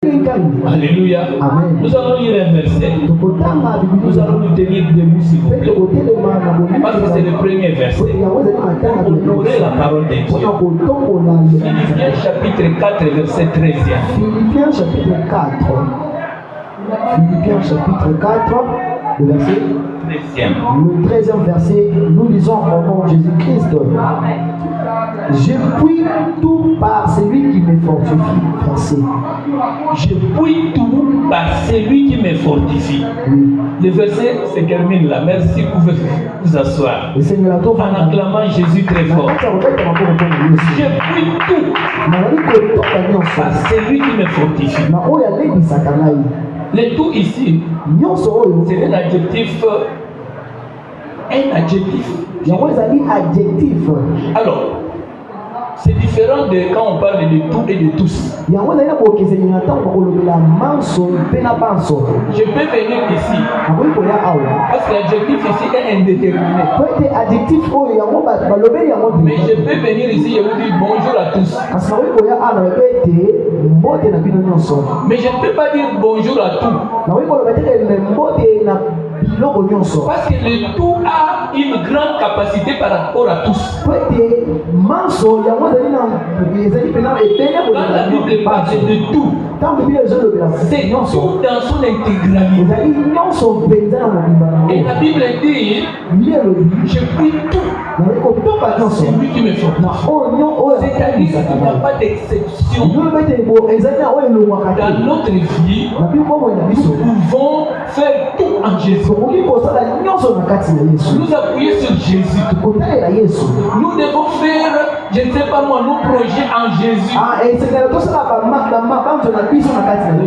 Alléluia. Amen. Nous allons lire un verset. Nous allons nous tenir debout s'il vous plaît. Parce que c'est le premier verset. Honorer la parole de Dieu. Philippiens chapitre 4 verset 13. Philippiens chapitre 4. Philippiens chapitre 4, le verset 13e. Le 13e verset, nous lisons au nom de Jésus-Christ. Je puis tout par celui qui me fortifie. Verset. Je puis tout par celui qui me fortifie. Oui. Le verset se termine là. Merci, vous pouvez vous asseoir. En acclamant Jésus très fort. Je puis tout par celui qui me fortifie. Le tout ici, c'est un adjectif. Un adjectif. Alors, c'est différent de quand on parle de tout et de tous. Je peux venir ici. Parce que l'adjectif ici est indéterminé. Mais je peux venir ici et vous dire bonjour à tous. Mais je ne peux pas dire bonjour à tout. Parce que le tout a une grande capacité par rapport à tous. Quand la Bible parle de tout, c'est tout dans son intégralité. Et la Bible dit, je prie tout. C'est lui qui me fortifie. C'est-à-dire qu'il n'y a pas d'exception. Dans notre vie, nous pouvons faire tout en Jésus. Nous appuyer sur Jésus. Nous devons faire, je ne sais pas moi, nos projets en Jésus.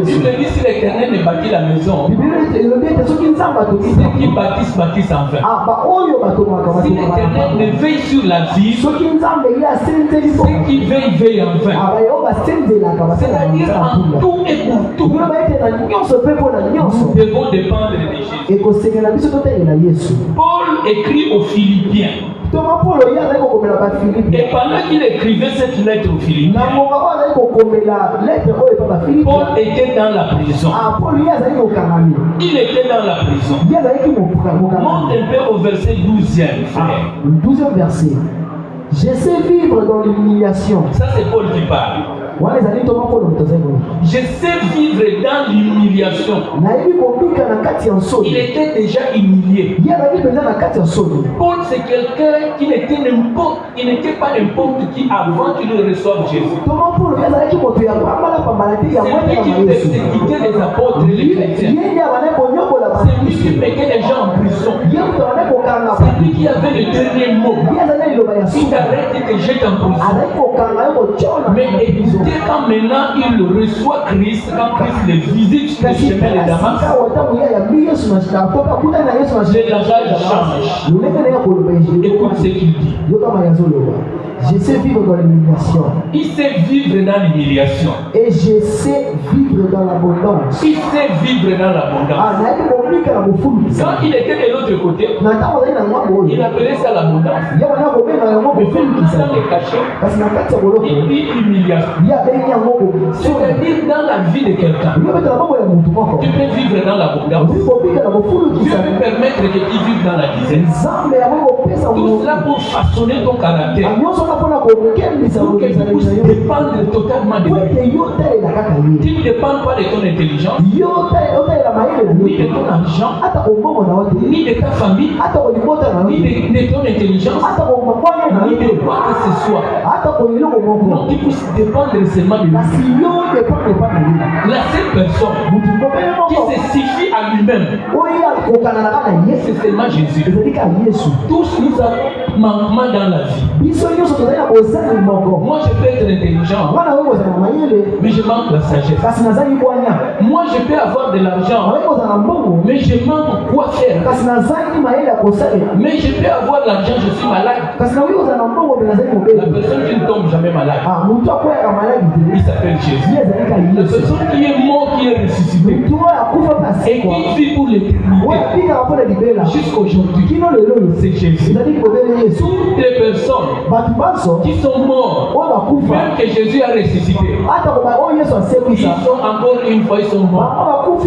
Bible dit si l'Éternel ne bâtit la maison, ceux qui bâtissent en vain. Si l'Éternel ne veille sur la vie, ceux qui veillent en vain. C'est-à-dire en tout et pour tout. Nous devons dépendre de Jésus. Paul écrit aux Philippiens. Et pendant qu'il écrivait cette lettre aux Philippiens, Paul était dans la prison. Il était dans la prison. Monte un peu au verset 12e, frère. 12e verset. Je sais vivre dans l'humiliation. Ça, c'est Paul qui parle. Je sais vivre dans l'humiliation. Il était déjà humilié. Paul, c'est quelqu'un qui n'était pas n'importe qui avant qu'il ne reçoive Jésus. C'est lui qui persécutait les apôtres et les chrétiens. C'est lui qui mettait les gens en prison. C'est lui qui avait le dernier mot. Il t'arrête et te jette en prison. Mais écoutez, quand maintenant il reçoit Christ, quand Christ le visite sur le chemin de Damas, le langage change. Écoute ce qu'il dit. Je sais vivre dans l'humiliation. Il sait vivre dans l'humiliation. Et je sais vivre dans l'abondance. Il sait vivre dans l'abondance. Quand il était de l'autre côté, il appelait ça l'abondance. Mais quand il est caché, il dit humiliation. C'est-à-dire dans la vie de quelqu'un, tu peux vivre dans l'abondance. Dieu peut permettre que tu vives dans la dizaine. Tout cela pour façonner ton caractère. Pour que tu puisses dépendre totalement de lui. Tu ne dépends pas de ton intelligence, ni de ton argent, ni de ta famille, ni de ton intelligence, ni de quoi que ce soit. Non, tu puisses dépendre seulement de lui. La seule personne qui se suffit à lui-même, c'est seulement Jésus. Tous nous avons manquement dans la vie. Moi je peux être intelligent, mais je manque la sagesse. Moi je peux avoir de l'argent, mais je manque quoi faire. Mais je peux avoir l'argent, je suis malade. La personne qui ne tombe jamais malade, il s'appelle Jésus. La personne qui est mort, qui est ressuscité. Et Une vie pour l'éternité. Jusqu'aujourd'hui. C'est Jésus. Toutes les personnes qui sont mortes, même que Jésus a ressuscité, ils sont encore une fois, ils sont morts. Quand vous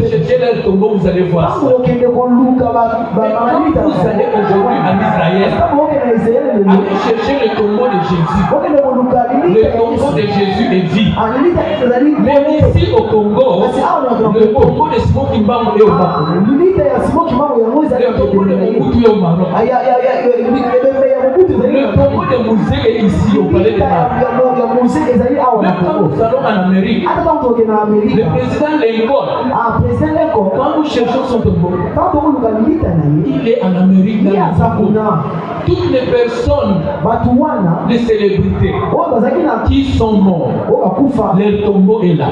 cherchez leur tombeau, vous allez voir ça. Quand vous allez aujourd'hui en Israël, allez chercher le tombeau de Jésus. Le tombeau de Jésus est vide. Mais ici au Congo, le tombeau de Simon Kimbangu est au Maroc. Le tombeau de Mobutu est au Maroc. Le tombeau de Mouzé est ici au palais de Maroc. Même quand nous allons en Amérique, le président Lincoln, quand nous cherchons son tombeau, il est en Amérique. Toutes les personnes, les célébrités qui sont morts, leur tombeau est là.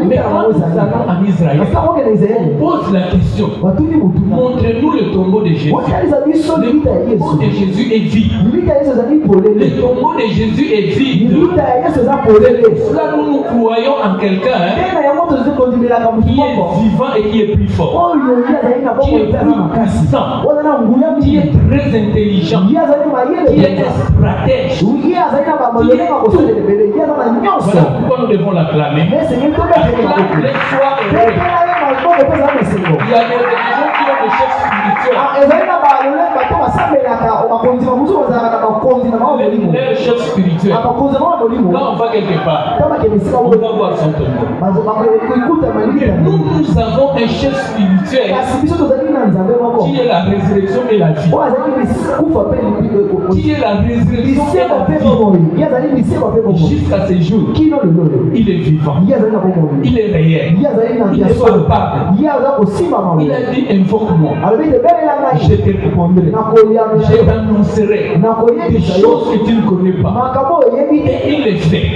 Mais quand nous allons en Israël, on pose la question, montrez-nous le tombeau de Jésus. Le tombeau de Jésus est vide. Le tombeau de Jésus est vide. Là, nous croyons en quelqu'un qui est vivant et qui est plus fort, qui est plus puissant, qui est très intelligent, qui est un stratège. Voilà pourquoi nous devons l'acclamer. Acclame les soirs heureux. Il y a des religions qui ont des chefs spirituels. Les chefs spirituels. Quand on va quelque part, on va voir son tombeau. Nous avons un chef spirituel qui est la résurrection et la vie. Qui est la résurrection et la vie. Jusqu'à ce jour, il est vivant. Il est réel. Il est palpable. Il a dit invoque-moi. Je te répondrai. Je t'annoncerai des choses que tu ne connais pas. Et il les fait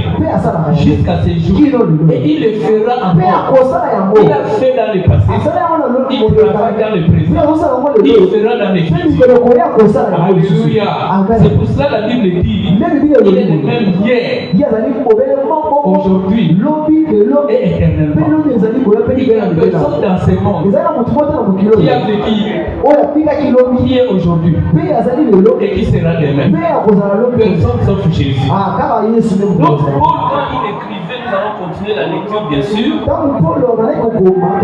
jusqu'à ce jour. Et il les fera encore. Il a fait dans le passé. Il travaille dans le présent. Il fera dans le futur. Alléluia. C'est pour cela la Bible dit il est le même hier, aujourd'hui et éternellement. Il y a personne dans ce monde qui a vécu, qui est aujourd'hui et qui sera demain. Personne sauf Jésus. Donc Paul, quand il écrivait, nous allons continuer la lecture bien sûr.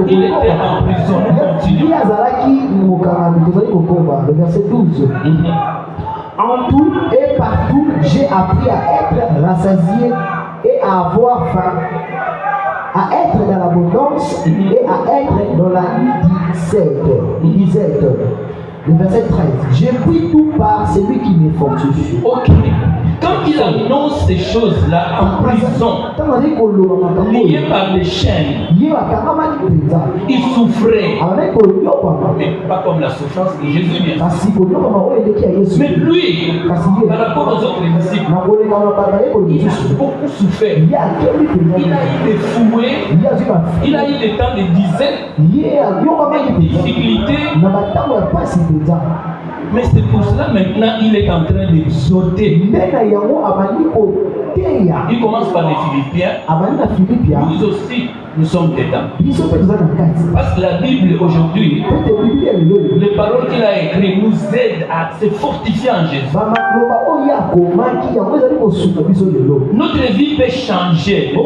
Il était en prison. Le verset 12. En tout et partout, j'ai appris à être rassasié et à avoir faim, à être dans l'abondance et à être dans la disette. Le verset 13. J'ai pris tout par celui qui me fortifie. Ok. Quand il annonce ces choses-là en prison, lié par des chaînes, il souffrait. Mais pas comme la souffrance de Jésus. Mais lui, par rapport aux autres disciples, il a beaucoup souffert. Il a été foué. Il a eu des temps de dizaines, des difficultés. Mais c'est pour cela maintenant il est en train d'exhorter. Il commence par les Philippiens. Nous aussi, nous sommes dedans. Parce que la Bible aujourd'hui, les paroles qu'il a écrites nous aident à se fortifier en Jésus. Notre vie peut changer. Peu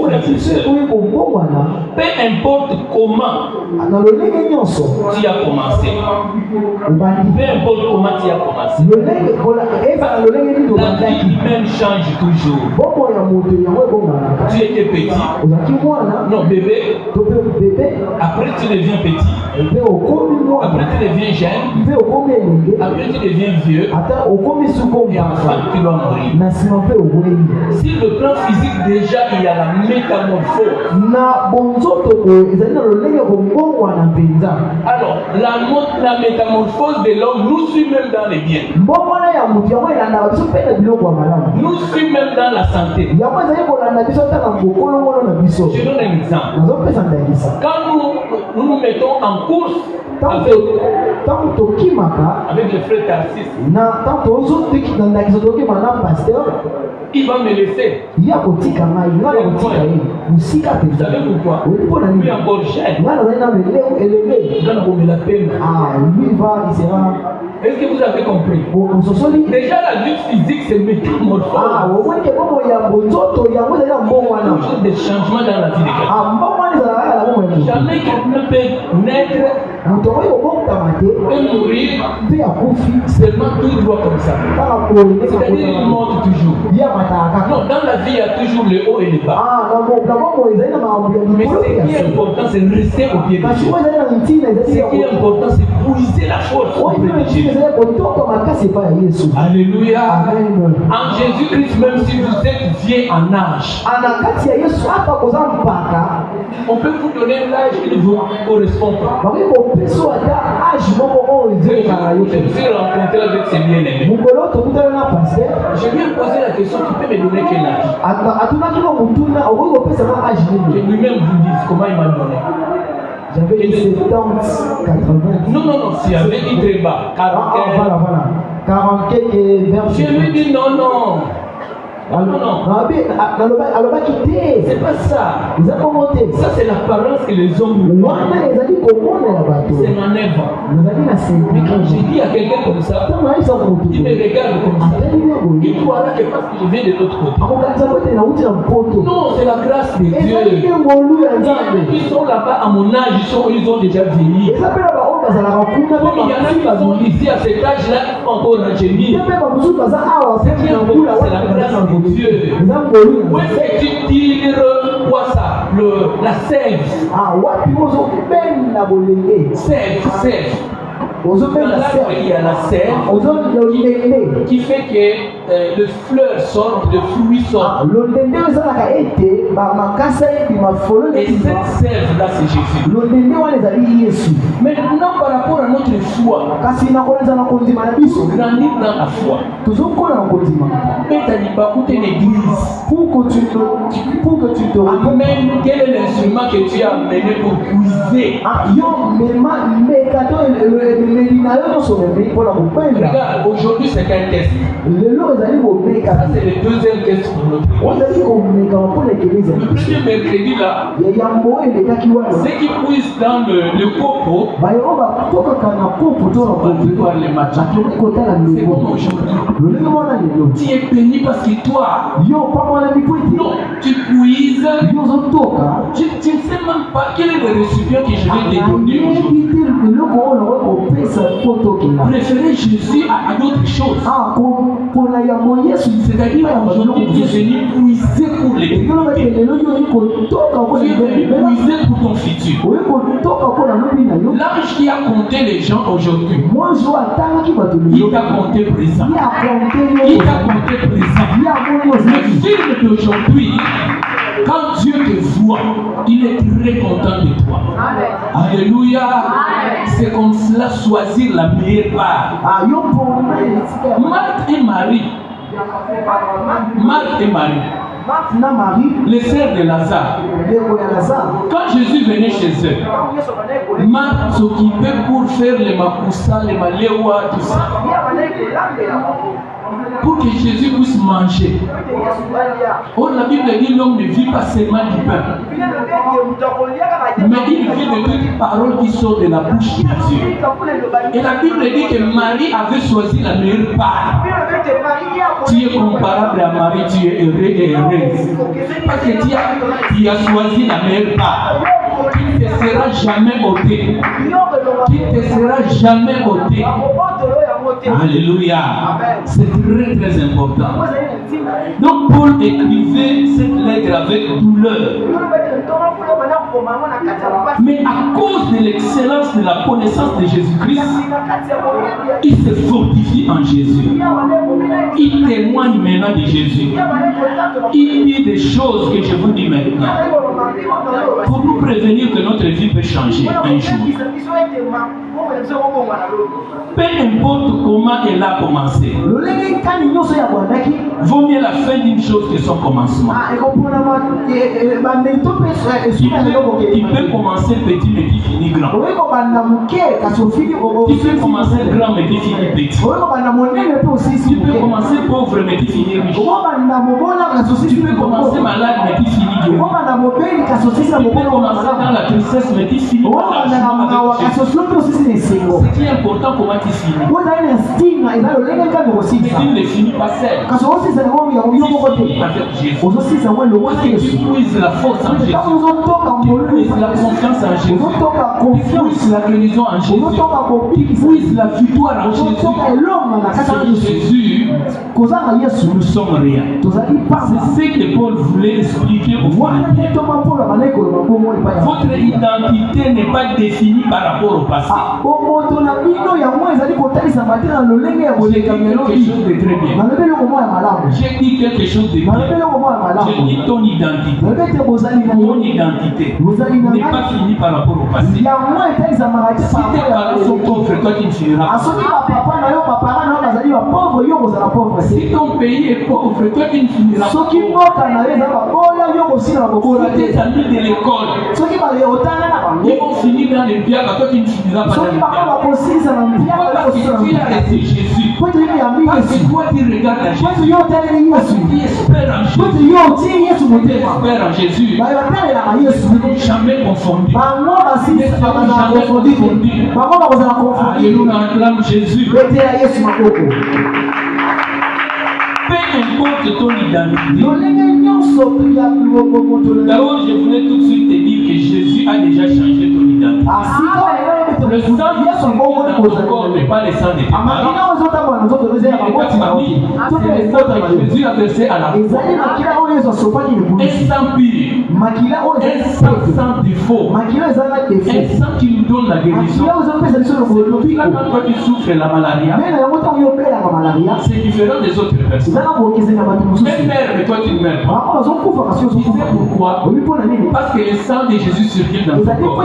importe comment tu as commencé. Peu importe comment tu as commencé. La vie même change toujours. Tu étais petit. Non, bébé. Après tu deviens petit. Après tu deviens jeune. Après tu deviens vieux. Et enfin tu dois mourir. Si le plan physique déjà il y a la métamorphose. Alors la métamorphose de l'homme nous suit même dans les biens. Nous suit même dans la santé. Je donne un exemple. Quand nous mettons en course avec le frère Tarsis, il va me laisser. Vous savez pourquoi? Lui encore jeune. Lui va, il sera. Est-ce que vous avez compris? Déjà la vie physique c'est métamorphose. Toujours des changements dans la vie de quelqu'un. Jamais quelqu'un peut naître et mourir seulement tout droit comme ça. C'est-à-dire qu'il monte toujours. Non, dans la vie il y a toujours le haut et le bas. Mais ce qui est important c'est rester au pied de Dieu. Ce qui est important c'est puiser la force auprès de Dieu. Alléluia. Amen. En Jésus-Christ, même si vous êtes vieux en âge, on peut vous donner l'âge qui ne vous correspond pas. Je me suis rencontré avec ces bien-aimés. Je lui ai posé la question, tu peux me donner quel âge? Je lui-même vous dis comment il m'a donné. J'avais dit 70, 80. Non, si avait dit très bas. 40. Voilà. 40 et vers. Je lui dis non. Non. C'est pas ça. Ça, c'est l'apparence que les hommes nous voient. C'est mon œuvre. Mais quand je dis à quelqu'un comme ça, il me regarde comme ça. Il croira que parce que je viens de l'autre côté. Non, c'est la grâce de Dieu. Ils sont là-bas à mon âge, ils ont déjà vieilli. Comme il y en a qui sont ici à cet âge-là, encore rajeunir. C'est la grâce de Dieu. Où est-ce que tu tires quoi ça? La sève. Sève. Dans l'arbre, il y a la sève qui fait que le fleur sort, le fruit sort. Et cette sève-là, c'est Jésus. Maintenant, par rapport à notre foi, grandir dans la foi. Une église. Pour que tu te amènes, quel est l'instrument que tu as amené pour puiser? Regarde, aujourd'hui c'est qu'un test. Ça c'est le deuxième test pour notre église. Le premier mercredi là, ceux qui puissent dans le coco, voir les matchs. C'est comme aujourd'hui. Tu es béni parce que toi, non, tu puises. Tu ne sais même pas quel est le récipient que je vais te donner aujourd'hui. Préférez Jésus à d'autres choses. C'est-à-dire aujourd'hui tu es venu puiser pour l'éternité. Tu es venu puiser pour ton futur. L'âge qui a compté les gens aujourd'hui, il t'a compté présent. Le film d'aujourd'hui, quand Dieu te voit, il est très content de toi. Alléluia. C'est comme cela choisir la meilleure part. Marthe et Marie, les sœurs de Lazare. Quand Jésus venait chez eux, Marthe s'occupait pour faire les makoussa, les maléwa, tout ça. Pour que Jésus puisse manger. Oh, la Bible dit l'homme ne vit pas seulement du pain, mais il vit de toutes paroles qui sortent de la bouche de Dieu. Et la Bible dit que Marie avait choisi la meilleure part. Tu es comparable à Marie, tu es heureux et heureuse. Parce que tu as choisi la meilleure part. Qui ne te sera jamais ôté. Alléluia. C'est très important. Donc Paul écrivait cette lettre avec douleur. Mais à cause de l'excellence de la connaissance de Jésus-Christ, il se fortifie en Jésus. Il témoigne maintenant de Jésus. Il dit des choses que je vous dis maintenant pour nous prévenir que notre vie peut changer un jour. Peu importe comment elle a commencé, vaut mieux la fin d'une chose que son commencement. Il peut commencer petit mais qui finit grand. Il peut commencer grand mais qui finit petit. Tu peux commencer pauvre mais qui finit riche. Tu peux commencer malade mais qui finit guéri. Tu peux commencer dans la tristesse mais qui finit par la joie avec Jésus. Ce qui est important, comment tu finis. Mais tu ne finis pas seul. Tu finis avec Jésus. Parce que tu puises la force en Jésus. Tu puises la confiance en Jésus. Tu puises la guérison en Jésus. Tu puises la victoire en Jésus. Sans Jésus, nous ne sommes rien. C'est ce que Paul voulait expliquer au Philippiens. Votre identité n'est pas définie par rapport au passé. J'ai dit quelque chose de très bien. J'ai dit ton identité. Mon identité n'est pas finie par rapport au passé. Si tes parents sont pauvres, toi tu ne finiras pas. Si ton pays est pauvre, toi tu ne finiras pas. Si tes amis de l'école, ils vont finir dans les biens, toi tu ne finiras pas dans les biens. Pourquoi? Parce que tu as resté Jésus. Parce que toi tu regardes à Jésus. Parce que tu espères en Jésus. Tu espères en Jésus. Nous ne serons jamais confondus. Nous ne serons jamais confondus. Alléluia, acclame Jésus. Peu importe ton identité. D'abord, je voulais tout de suite te dire que Jésus a déjà changé ton identité. Le sang qui est dans ton corps n'est pas le sang de tes parents. C'est ta famille. C'est le sang que Jésus a versé à la croix. Un sang pur. Un sang sans défaut. Un sang qui nous donne la guérison. Depuis quand toi tu souffres la malaria, c'est différent des autres personnes. Même mère, mais toi tu ne meurs pas. Tu sais pourquoi? Parce que le sang de Jésus circule dans ton corps.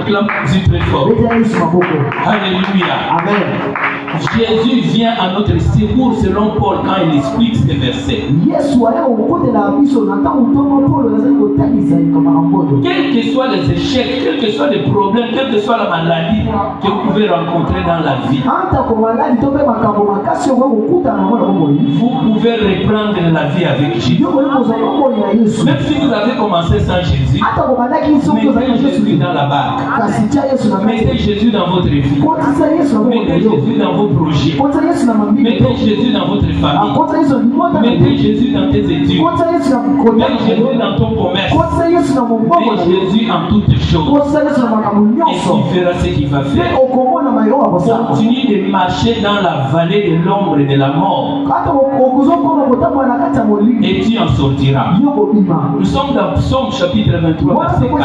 Acclame Jésus très fort. Alléluia. Amen. Jésus vient à notre secours selon Paul quand il explique ce verset. Quels que soient les échecs, quels que soient les problèmes, quelle que soit la maladie que vous pouvez rencontrer dans la vie, vous pouvez reprendre la vie avec Jésus. Même si vous avez commencé sans Jésus, mettez Jésus dans la barque. Mettez Jésus dans votre vie. Mettez Jésus dans vos projets. Mettez Jésus dans votre famille. Mettez Jésus dans tes études. Mettez Jésus dans ton commerce. Mettez Jésus en toutes choses. Et il verra ce qu'il va faire. Continue de marcher dans la vallée de l'ombre et de la mort. Et tu en sortiras. Nous sommes dans Psaume chapitre 23, verset 4.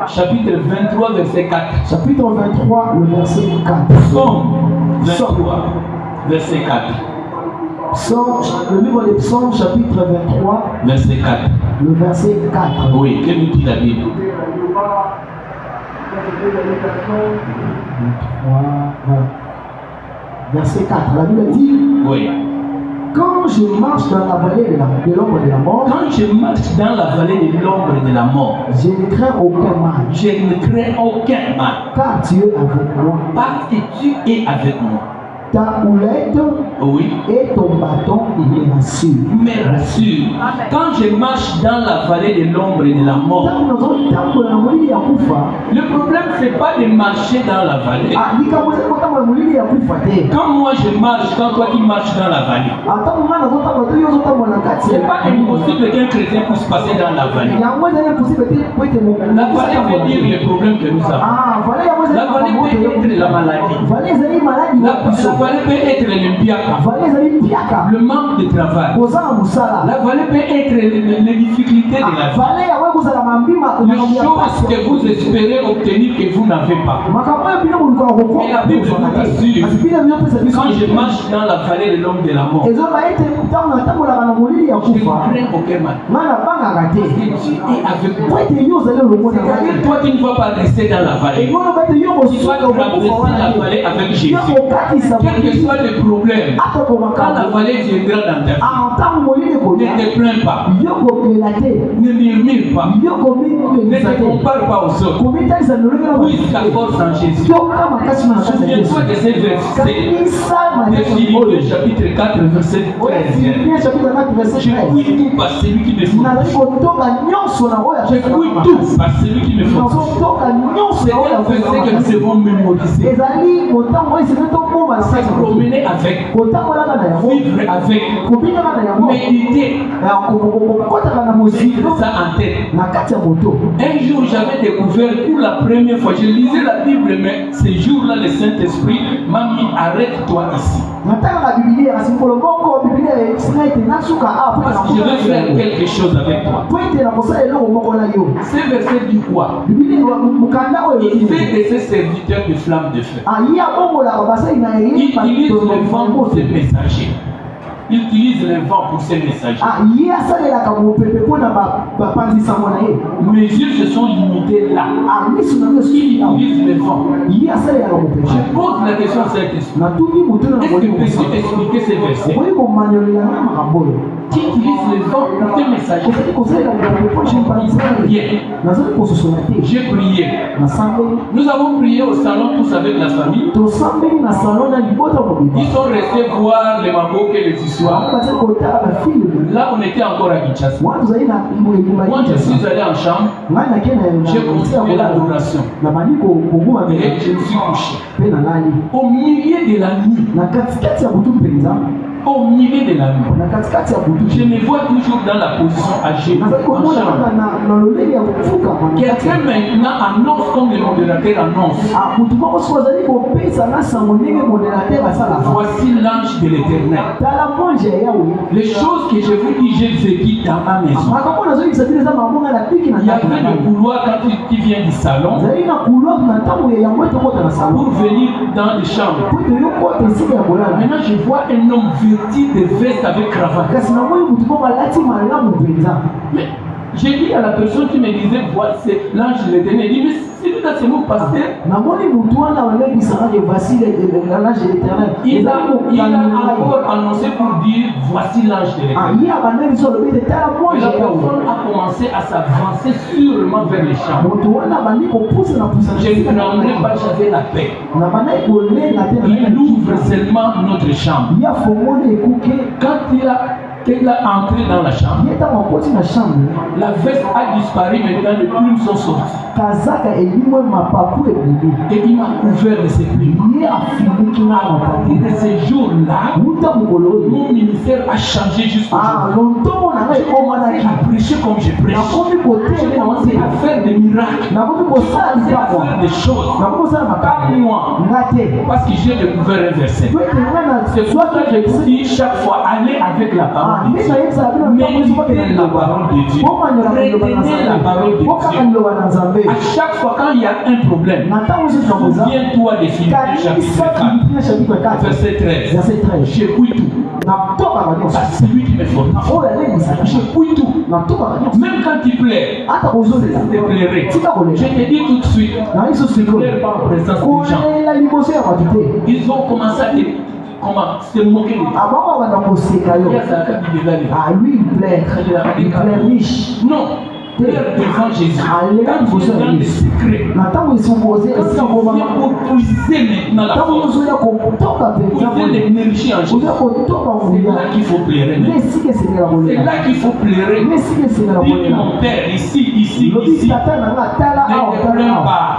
Chapitre 23, verset 4. Chapitre 23, le verset 4. Psaume 23, verset 4. Le livre des Psaumes, chapitre 23, verset 4. Le verset 4. Oui, que nous dit la Bible? 23, verset 4. La Bible dit, oui. Quand je marche dans la vallée de l'ombre de la mort, quand je marche dans la vallée de l'ombre de la mort, je ne crains aucun mal. Je ne crains aucun mal. Car tu es avec moi. Parce que tu es avec moi. Ta houlette et ton bâton me rassurent. Quand je marche dans la vallée de l'ombre et de la mort, le problème c'est pas de marcher dans la vallée. Quand moi je marche, quand toi tu marches dans la vallée, c'est pas impossible qu'un chrétien puisse passer dans la vallée. La vallée veut dire les problèmes que nous avons. La vallée peut être la maladie. La vallée peut être le manque de travail. La vallée peut être les difficultés de la vie. Les choses que vous espérez obtenir que vous n'avez pas. Et la Bible nous assure, quand je marche dans la vallée de l'homme de la mort, aucun mal. Parce que Dieu est avec moi. C'est-à-dire, toi, tu ne vas pas rester dans la vallée. Tu vas traverser la vallée avec Jésus. Quel que soit le problème, quand la vallée viendra dans ta vie, ne te plains pas. Ne murmure pas. Ne te compare pas aux autres. Puisse ta force en Jésus. Souviens-toi de ces versets de Philippe, chapitre 4, verset 13. Je puis tout par celui qui me fortifie. Je puis tout par celui qui me fortifie. C'est un verset que nous devons mémoriser. Se promener avec, vivre avec, méditer, vivre ça en tête. Un jour, j'avais découvert pour la première fois, je lisais la Bible, mais ce jour-là, le Saint-Esprit m'a mis, arrête-toi ici. Parce que je vais faire quelque chose avec toi. Ce verset dit quoi? Il fait de ses serviteurs de flammes de feu. Il utilise le vent pour ses messagers. Il utilise le vent pour ses messagers. Mes yeux se sont limités là. Il utilise le vent. Je pose la question à cet esprit. Est-ce que peux-tu expliquer ces versets? Qui utilise le vent pour tes messagers? J'ai prié. Nous avons prié au salon tous avec la famille. Ils sont restés voir les mabos et les histoires. Là, on était encore à Kinshasa. Moi, je suis allé en chambre. J'ai continué l'adoration. Et je me suis couché. Au milieu de la nuit. Au milieu de la nuit, je me vois toujours dans la position âgée en chambre. Quelqu'un maintenant annonce comme le modérateur annonce. Voici l'ange de l'Éternel. Les choses que je vous dis, j'ai vécu dans ma maison. Il y avait le couloir quand tu viens du salon pour venir dans les chambres. Maintenant, je vois un homme de veste avec cravate. Mais j'ai dit à la personne qui me disait, voilà, c'est l'ange de l'Éternel. Il dit, mais c'est mon pasteur. Il a encore annoncé pour dire, voici l'ange de l'Éternel. La personne a commencé à s'avancer sûrement vers les chambres. Je ne tremblais pas, j'avais la paix. Il ouvre seulement notre chambre. Quand il a entré dans la chambre, la veste a disparu, maintenant les plumes sont sorties. Et il m'a couvert de ses plumes. À partir de ces jours-là, mon ministère a changé jusqu'aujourd'hui. J'ai commencé à prêcher comme je prêche. J'ai commencé à faire des miracles. À faire des choses. Pas moi. Parce que j'ai découvert un verset. C'est pour ça que je vous dis chaque fois, allez avec la parole. Méditez la parole de Dieu. Retenez la parole de Dieu. À chaque fois quand il y a un problème, souviens-toi de Philippe chapitre 4, verset 13. J'écoute tout. C'est lui qui me fortifie. J'écoute tout. Même quand il plaît, c'est de pleurer. Je te dis tout de suite, ne pleure pas en présence des gens. Ils ont commencé à te... Comment se moquer de lui, il plaît riche. Non. Devant Jésus. Quand vous êtes dans le secret, pour puiser maintenant la force, puiser l'énergie en Jésus. C'est là qu'il faut pleurer. C'est là qu'il faut pleurer. Dis mon Père, ici. Ne te plains pas.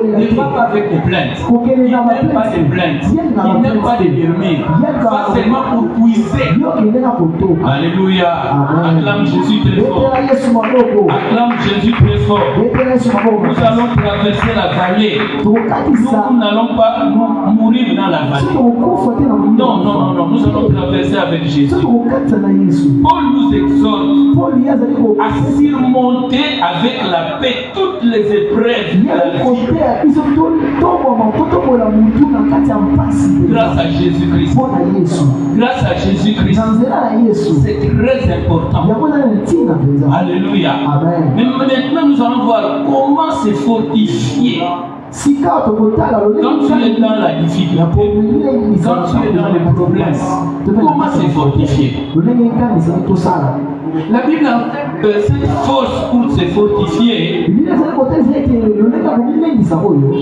Ne va pas avec des plaintes. Il n'aime pas des plaintes. Il n'aime pas des murmures. Va seulement pour puiser. Alléluia. Acclame Jésus très fort. Acclame Jésus très fort. Nous allons traverser la vallée. Nous n'allons pas mourir dans la vallée. Non. Nous allons traverser avec Jésus. Paul nous exhorte à surmonter avec la paix toutes les épreuves de la vie. Grâce à Jésus-Christ. Grâce à Jésus-Christ. C'est très important. Alléluia. Amen. Mais maintenant, nous allons voir comment se fortifier. Quand tu es dans la difficulté, quand tu es dans les problèmes, comment se fortifier? La Bible a cette force pour se fortifier.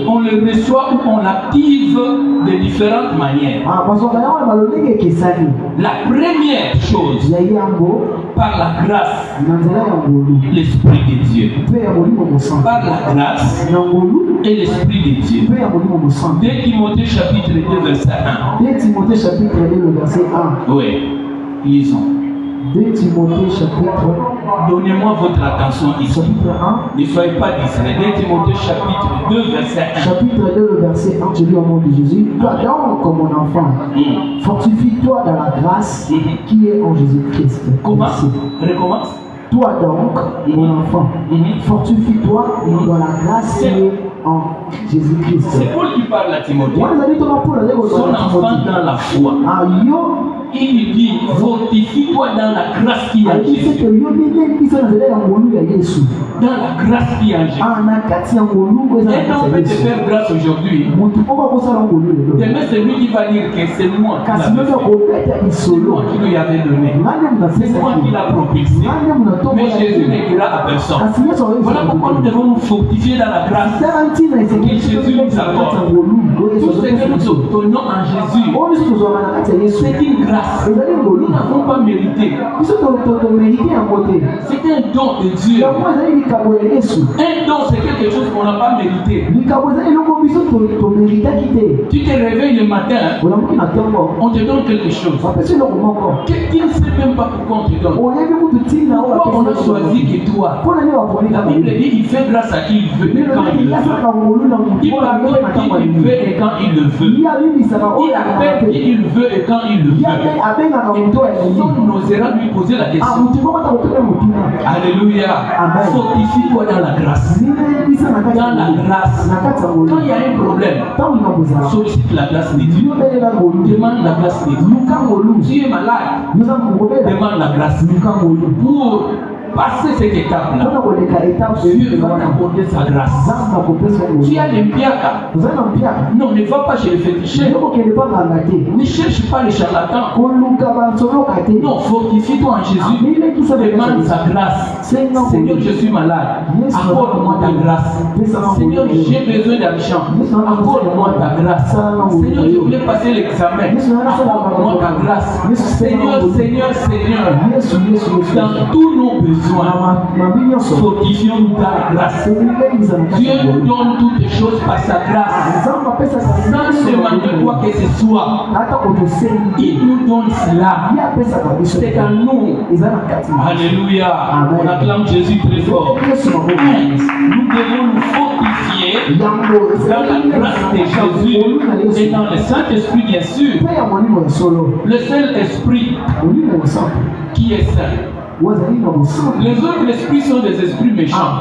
On le reçoit ou on l'active de différentes manières. La première chose, par la grâce, l'Esprit de Dieu. Par la grâce et l'Esprit de Dieu. 2 Timothée chapitre 2 verset 1. 2 Timothée chapitre 2 verset 1. Oui, lisons. 2 Timothée chapitre. Donnez-moi votre attention ici. Chapitre 1. Ne soyez pas distrait. 2 Timothée chapitre 2 verset 1. Chapitre 2 le verset 1, je lis au nom de Jésus. Toi donc, comme mon enfant, fortifie-toi dans la grâce qui est en Jésus-Christ. Comment? Recommence. Toi donc, mon enfant, fortifie-toi dans la grâce qui est en Jésus-Christ. C'est Paul qui parle à Timothée. Son enfant dans la foi. Il dit, fortifie-toi dans la grâce qui est en Jésus. Dans la grâce qui est en Jésus. Un homme peut te faire grâce aujourd'hui. Demain, c'est lui qui va dire que c'est moi qui lui avais donné. C'est moi qui l'a propulsé. Mais Jésus ne dira à personne. Voilà pourquoi nous devons nous fortifier dans la grâce que Jésus nous accorde. Tout ce que nous obtenons en Jésus, c'est une grâce. Nous n'avons pas mérité. C'est un don de Dieu. Un don, c'est quelque chose qu'on n'a pas mérité. Tu te réveilles le matin, on te donne quelque chose. Tu ne sais même pas pourquoi on te donne. Pourquoi on a choisi que toi? La Bible dit il fait grâce à qui il veut et quand il le veut. Il pardonne qui il veut et quand il le veut. Il appelle qui il veut et quand il le veut. Personne n'osera lui poser la question. Alléluia. Fortifie-toi dans la grâce. Dans la grâce. Quand il y a un problème, sollicite la grâce de Dieu. Demande la grâce de Dieu. Tu es malade, demande la grâce. Pour passer cette étape-là, Dieu va t'accorder sa grâce. Tu as l'impiaka. Non, ne va pas chez le féticheur. Ne cherche pas les charlatans. Non, fortifie-toi en Jésus. Demande sa grâce. Seigneur, je suis malade. Accorde-moi ta grâce. Seigneur, j'ai besoin d'argent. Accorde-moi ta grâce. Seigneur, je voulais passer l'examen. Accorde-moi ta grâce. Seigneur, Seigneur, Seigneur. Dans tous nos besoins, fortifions-nous dans la grâce. Dieu nous donne toutes les choses par sa grâce. Sans demander quoi que ce soit, il nous donne cela. C'est à nous. Alléluia. On acclame Jésus très fort. Nous devons nous fortifier dans la grâce de Jésus et dans le Saint-Esprit, bien sûr. Le seul esprit qui est saint. Les autres esprits sont des esprits méchants.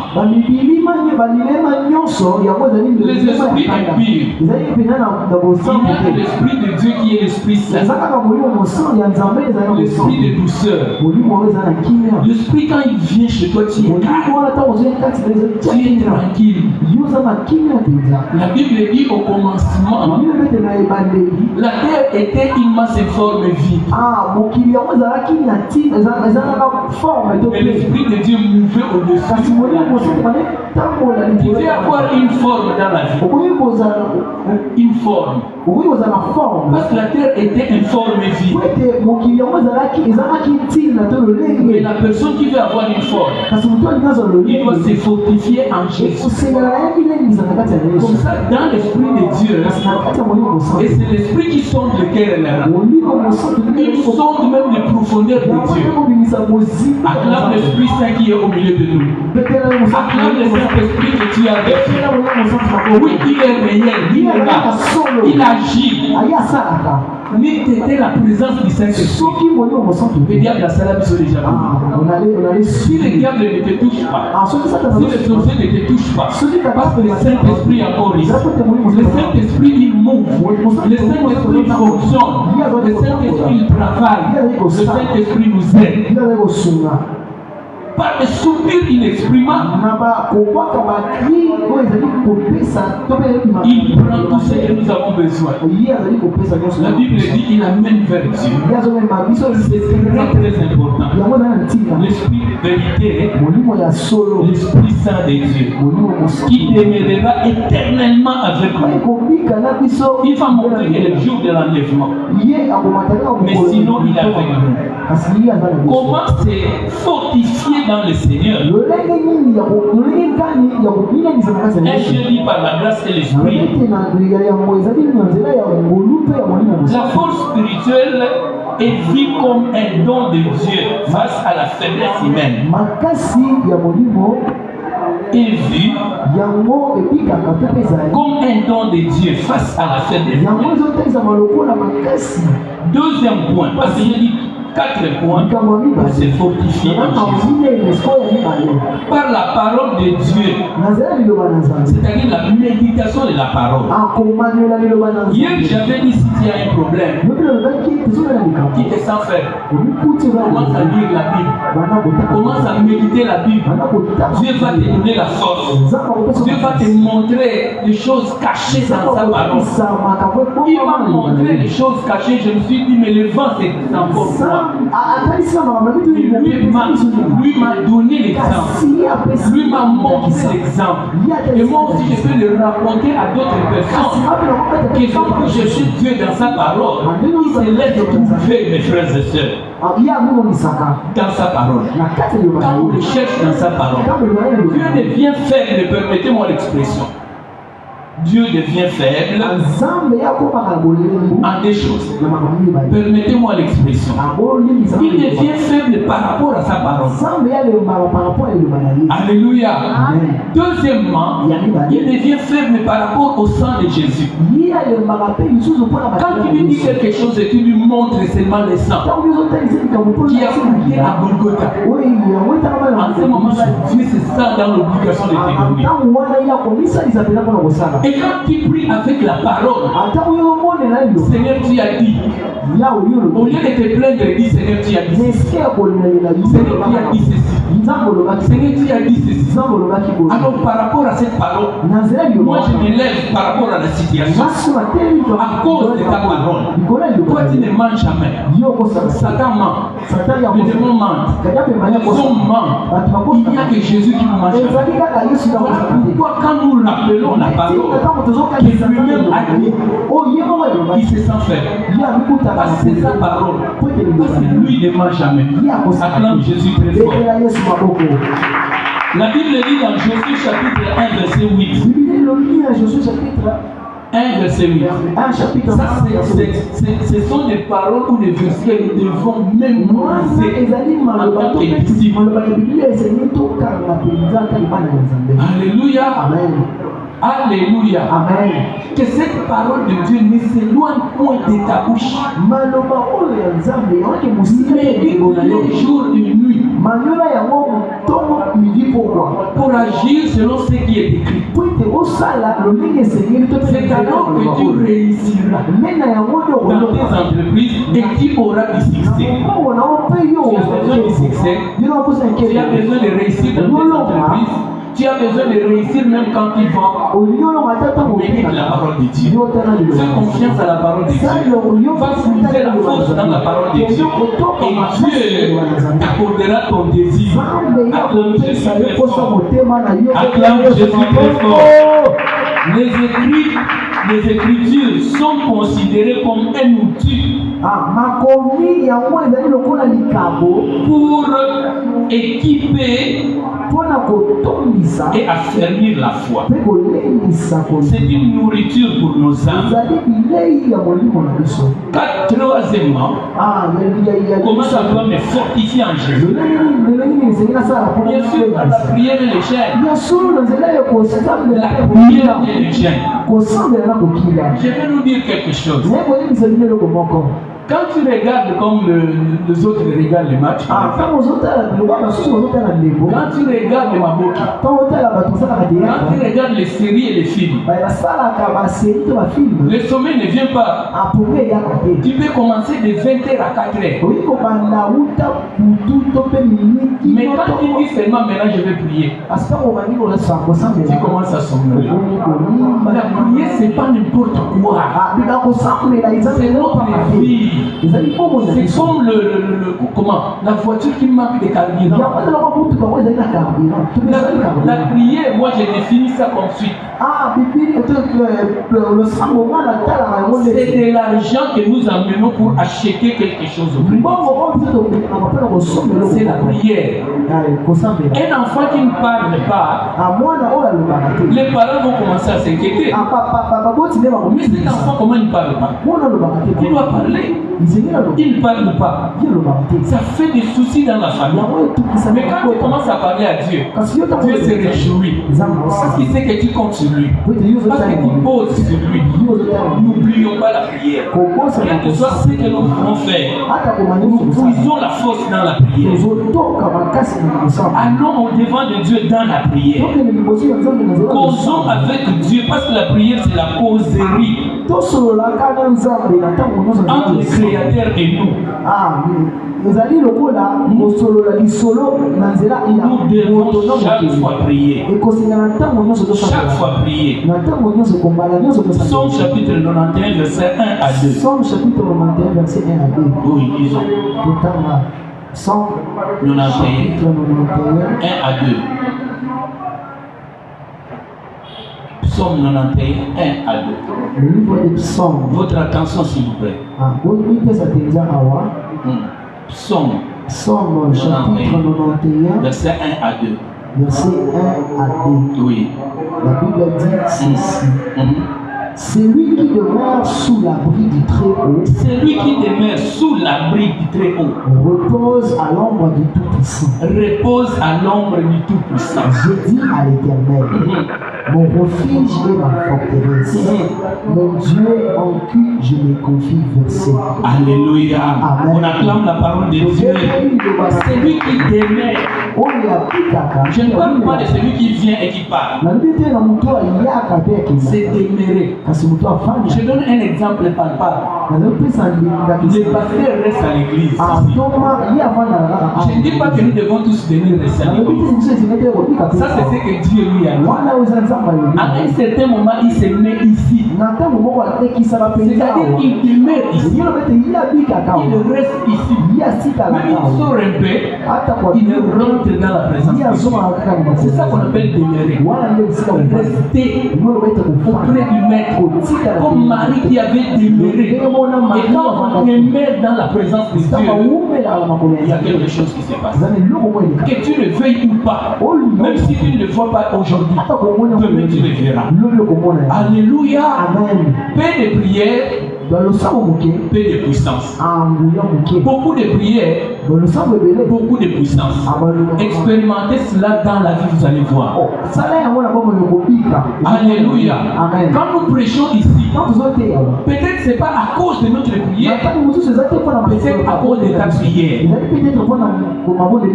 Les esprits impurs. Il y a l'esprit de Dieu qui est l'esprit saint. L'esprit de douceur. L'esprit quand il vient chez toi, tu es tranquille. La Bible dit au commencement, la terre était immense et forme vide. Mais l'Esprit de Dieu mouvait au-dessus. Il devait avoir une forme dans la vie. Une forme. Parce que la terre était une forme vide. Mais la personne qui veut avoir une forme, il doit se fortifier en Jésus. Comme ça, dans l'Esprit de Dieu, et c'est l'Esprit qui sonde le cœur et l'âme. Il sonde même les profondeurs de Dieu. Acclame l'Esprit Saint qui est au milieu de nous. Acclame le Saint-Esprit que tu as avec. Oui, il est réel, il est là. Il agit. ni t'étais la présence du Saint-Esprit. Le diable a salé sur les jardins. Si le diable ne te touche pas, si le sorcier ne te touche pas, parce que le Saint-Esprit est encore ici. Le Saint-Esprit il move, le Saint-Esprit il fonctionne, le Saint-Esprit il travaille, le Saint-Esprit nous aide. Par le soupir inexprimable, il prend tout ce que nous avons besoin. La Bible dit qu'il amène vers Dieu. C'est très important. L'esprit de vérité, l'Esprit Saint de Dieu, qui demeurera éternellement avec nous. Il va montrer que le jour de l'enlèvement, mais sinon il est avec nous. Comment se fortifier dans le Seigneur? Introduit par la grâce et l'esprit. La force spirituelle est vue comme un don de Dieu face à la faiblesse humaine. Est vue comme un don de Dieu face à la faiblesse humaine. Deuxième point, parce que j'ai dit 4 points pour se fortifier en Jésus. Par la parole de Dieu, c'est-à-dire la méditation de la parole. Hier, j'avais dit si tu as un problème, qui te sent faire, commence à lire la Bible, commence à méditer la Bible. Dieu va te donner la force. Dieu va te montrer les choses cachées dans sa parole. Il m'a montré les choses cachées. Je me suis dit, mais le vent c'est encore moi. Lui m'a donné l'exemple. Lui m'a montré l'exemple. Et moi aussi, je peux le raconter à d'autres personnes qui ont pu chercher Dieu dans sa parole. Il se laisse trouver, mes frères et sœurs, dans sa parole. Quand on le cherche dans sa parole, Dieu devient faible, permettez-moi l'expression. Dieu devient faible en des choses. Permettez-moi l'expression. Il devient faible par rapport à sa parole. Alléluia. Deuxièmement, il devient faible par rapport au sang de Jésus. Quand tu lui dis quelque chose et tu lui montres seulement le sang qui a coulé à Golgotha, en ce moment-là, Dieu se sent dans l'obligation de te donner. Et quand tu pries avec la parole, Seigneur, tu as dit, au lieu de te plaindre, dis Seigneur, tu as dit ceci. Seigneur, tu as dit ceci. Seigneur, tu as dit ceci. Alors, par rapport à cette parole, moi je me lève par rapport à la situation. À cause de ta parole, toi tu ne mens jamais. Satan ment. Le démon ment. Les hommes mentent. Il n'y a que Jésus qui ne mange jamais. Pourquoi quand nous rappelons la parole, que lui-même a dit, il se sent faible. Parce que c'est sa parole. Parce que lui ne ment jamais. Acclame Jésus très fort. La Bible dit dans Josué chapitre 1 verset 8. 1 verset 8. Ça, ce sont des paroles ou des versets que nous devons mémoriser en tant que disciples. Alléluia. Amen. Alléluia. Amen. Que cette parole de Dieu ne s'éloigne point de ta bouche. Médite les jours et les nuits. Pour agir selon ce qui est écrit. C'est alors que tu réussiras dans tes entreprises et tu auras du succès. Tu as besoin du succès. Tu as besoin de réussir dans tes entreprises. Tu as besoin de réussir même quand tu vas méditer la parole de Dieu. Fais confiance à la parole de Dieu. Va trouver la force dans la parole de Dieu. Et Dieu t'accordera ton désir. Acclame Jésus très fort. Acclame Jésus très fort. Les Écritures sont considérées comme un outil pour équiper et affermir la foi. C'est une nourriture pour nos âmes. Troisièmement, comment ça doit me fortifier en Jésus? Bien sûr, la prière et les chaînes. La prière et les chaînes. Je vais nous dire quelque chose. Quand tu regardes comme les autres regardent les matchs, quand tu regardes les Maboki, quand tu regardes les séries et les films, le sommeil ne vient pas. Tu peux commencer de 20h à 4h. Mais quand tu dis seulement maintenant je vais prier, tu commences à somnoler. La prière, c'est pas n'importe quoi. C'est notre vie. C'est comme la voiture qui manque de carburant. La prière, moi j'ai défini ça comme suit. C'est de l'argent que nous amenons pour acheter quelque chose au prix. C'est la prière. Un enfant qui ne parle pas, les parents vont commencer à s'inquiéter. Mais cet enfant, comment il ne parle pas? Il doit parler. Il ne parle pas. Ça fait des soucis dans la famille. Mais quand tu commences à parler à Dieu, Dieu se réjouit. Parce qu'il sait que tu comptes sur lui. Parce que tu poses sur lui. N'oublions pas la prière. Quel que soit ce que nous pouvons faire, nous puisons la force dans la prière. Allons au devant de Dieu dans la prière. Causons avec Dieu, parce que la prière c'est la causerie entre le Créateur et nous. Nous devons chaque fois prier. Chaque fois prier. Psaume chapitre 91, verset 1 à 2. Psaume chapitre 91, verset 1 à 2. Oui, disons. Psaume 91, 1 à 2. Psaume 91, 1 à 2. Le livre des psaumes. Votre attention, s'il vous plaît. Psaume chapitre 91, verset 1 à 2. Verset 1 à 2. Oui. La Bible dit ceci. Celui qui demeure sous l'abri du Très-Haut, celui qui demeure sous l'abri du Très-Haut, repose à l'ombre du Tout-Puissant. Repose à l'ombre du Tout-Puissant. Je dis à l'Éternel, mon refuge et ma forteresse, mon Dieu en qui je me confie. Verset. Alléluia. Amen. On acclame la parole de Dieu. Celui qui demeure. Je ne parle pas de celui qui vient et qui part. C'est demeurer. Je donne un exemple palpable. Le pasteur reste à l'église. Je ne dis pas que nous devons tous venir rester à l'église. Ça, c'est ce que Dieu lui a dit. À un certain moment, il se met ici. C'est-à-dire qu'il demeure ici. Il reste ici. Même il sort un peu, il rentre dans la présence de Dieu. C'est ça qu'on appelle demeurer. Rester auprès du maître. Comme Marie qui avait demeuré. Et quand on demeure dans la présence de Dieu, il y a quelque chose qui se passe. Que tu le veuilles ou pas, même si tu ne le vois pas aujourd'hui, demain tu le verras. Alléluia. Paix de prière, paix de puissance. Beaucoup de prières, beaucoup de puissance. Expérimentez cela dans la vie, vous allez voir. Alléluia. Quand nous prêchons ici, peut-être c'est pas à cause de notre prière, peut-être à cause de ta prière.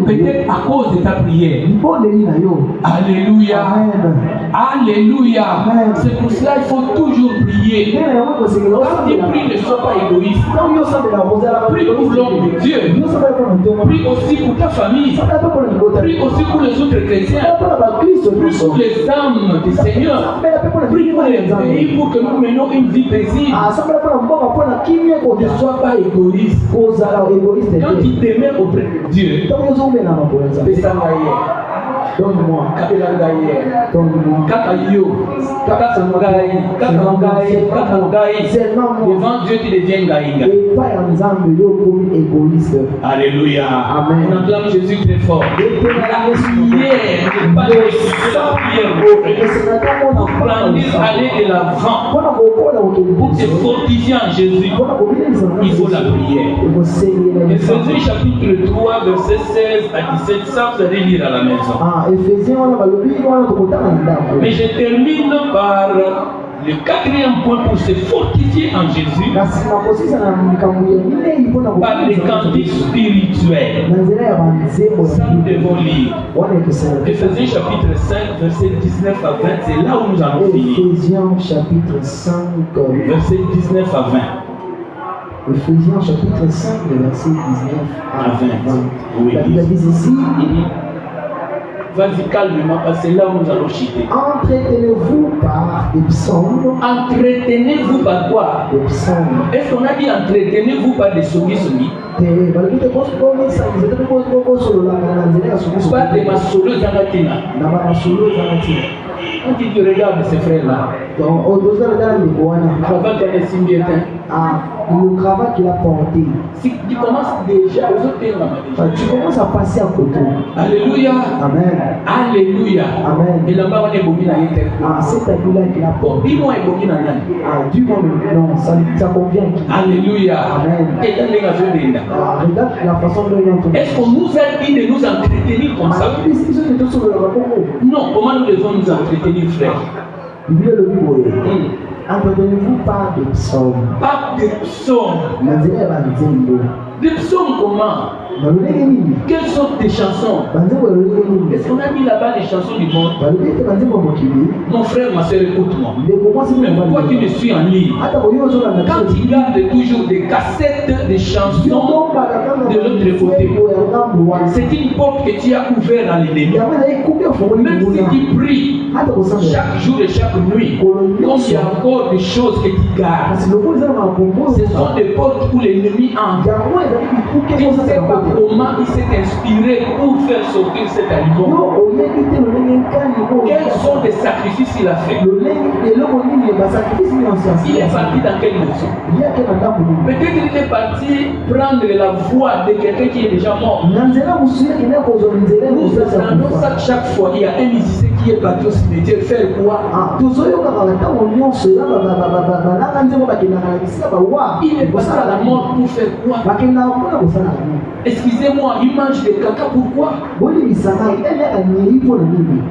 Peut-être à cause de ta prière. Alléluia. Alléluia. C'est pour cela qu'il faut toujours prier. Quand tu pries, ne sois pas égoïste. Prie pour l'homme de Dieu. Prie aussi pour ta famille. Prie aussi pour les autres chrétiens. Prie pour les âmes du Seigneur. Prie pour les pays pour que nous menions une vie paisible. Ne sois pas égoïste. Quand tu demeures auprès de Dieu, Donne-moi. Donne-moi. Devant Dieu, tu deviens gaïga. Alléluia. Amen. On acclame Jésus très fort. La prière n'est pas la prière pour grandir, aller de l'avant, pour te fortifier en Jésus. Il faut la prière. Éphésiens chapitre 3, verset 16 à 17, ça vous allez lire à la maison. Mais je termine par le quatrième point pour se fortifier en Jésus, par les cantiques spirituels. Ça nous devons lire. Éphésiens chapitre 5, verset 19 à 20, c'est là où nous allons finir. Éphésiens chapitre 5, verset 19 à 20. Éphésiens chapitre 5, verset 19 à 20. Oui, la Bible dit ici, vas-y calmement, parce que là où nous allons chuter. Entretenez-vous par des psaumes. Entretenez-vous par quoi? Des psaumes. Est-ce qu'on a dit entretenez-vous par des soumis? Pas de ma solo zanatina. Quand tu regardes ces frères-là, le cravate qu'il a porté. Si tu commences déjà aux autres, tu commences à passer à côté. Alléluia. Amen. Alléluia. Amen. Et là-bas, on est bobina. C'est habit-là qu'il a porté. Dis-moi, est bobina. Dis-moi, non, ça convient. Alléluia. Amen. Regarde la façon dont il est. Est-ce qu'on nous a dit de nous entretenir comme ça? Non, comment nous devons nous entretenir, frère? Entretenez-vous par des psaumes. Par des psaumes. Des psaumes comment? Quelles sortes de chansons? Est-ce qu'on a mis là-bas des chansons du monde? Mon frère, ma soeur, écoute-moi. Mais pourquoi tu me suis en ligne? Quand tu gardes toujours des cassettes de chansons de l'autre côté, c'est une porte que tu as ouverte dans l'ennemi. Même si tu pries chaque jour et chaque nuit, comme il y a encore des choses que tu gardes, ce sont des portes où l'ennemi entre. Tu ne sais pas comment il s'est inspiré pour faire sortir cet aliment. Quels sont les sacrifices qu'il a fait? Il est parti dans quelle maison? Peut-être qu'il est parti prendre la voix de quelqu'un qui est déjà mort. Nous attendons ça chaque fois. Il y a un musicien qui est parti au cimetière faire quoi? Il est passé à la mort pour faire quoi? Excusez-moi, il mange des caca, pourquoi?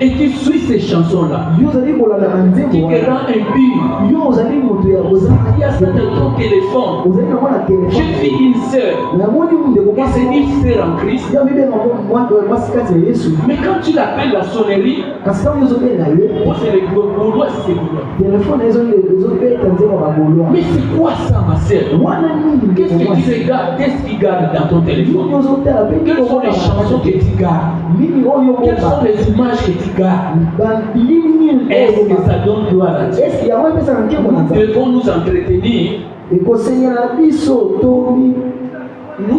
Et tu suis ces chansons-là qui te rend impur. Il y a ça dans ton téléphone. J'ai vu une sœur, et c'est une sœur en Christ. Mais quand tu l'appelles la sonnerie, c'est le Gaulois, c'est Gaulois. Mais c'est quoi ça, ma sœur? Qu'est-ce que tu regardes? Qu'est-ce qu'il garde dans ton téléphone? Quelles sont les chansons que tu gardes? Quelles sont les images que tu gardes? Est-ce que ça donne gloire à Dieu? Nous devons nous entretenir. Nous